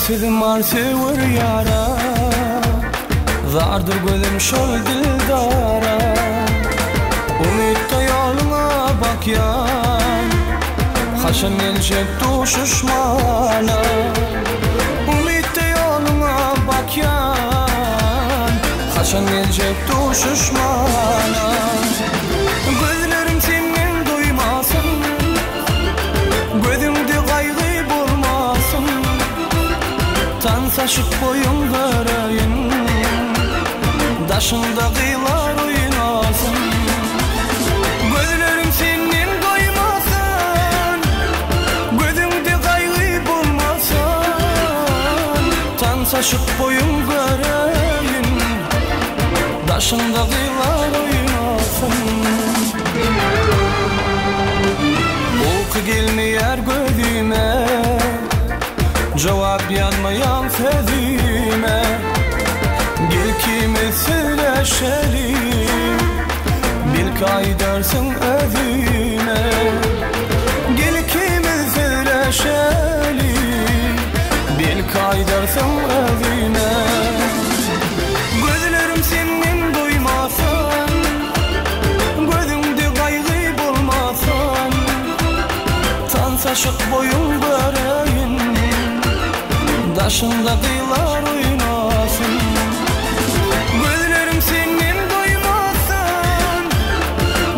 Sevdim var sever yara, zardır gözüm şol dildara. Umutda yoluna bak yan, haşan gelecek düşüşmana. Umutda yoluna bak yan, haşan gelecek düşüşmana. Gözlerim senin duymasın, gözümde kaygı bulmasın. Tansaşık boyun vereyim, daşında kıyılar oynasın. Gözlerim senin doymasın, gözümde kaygı bulmasın. Tansaşık boyun vereyim, daşında kıyılar oynasın. Uyku gelmeyer gözüme, cevap yanmayan sözüme. Gel kimi söyleşelim, bil kaydarsın özüme. Gel kimi söyleşelim, bil kaydarsın özüme. Gözlerim senin duymasın, gözümde kaygı bulmasın. Tansaşık boyun vereyim, daşında kıyılar oynasın. Gözlerim senin duymasın,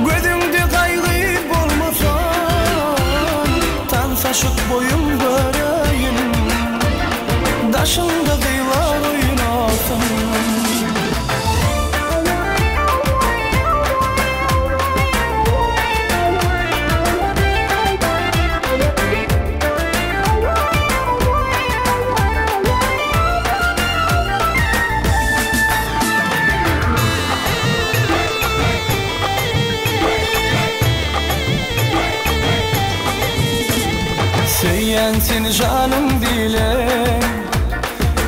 gözümde kaygı bulmasın. Tansaşık boyun vereyim, daşında kıyılar oynasın. Söyleyen seni canım bilen,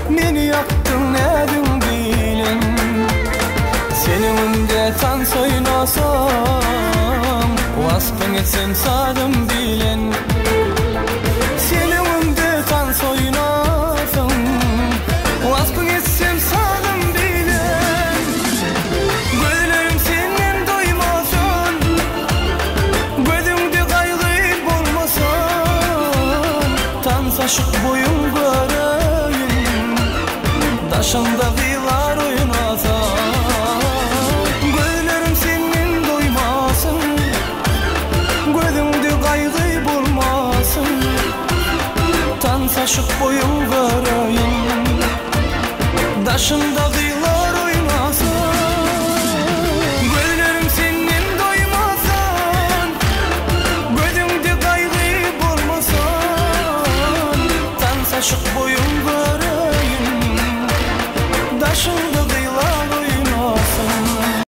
beni yaktın edin bilen. Senin önünde dans oynasam, vasfın etsem sadım bilen. Senin önünde dans oynasam, vasfın etsem sadım bilen. Gözlerim senin doymasın, gözümde kaygı bulmasın. Tansaşık boyun vereyim, daşında kıyılar oynasın. Gözlerim senin doymasın, gözümde kaygı bulmasın. Tansaşık boyun vereyim, daşında kıyılar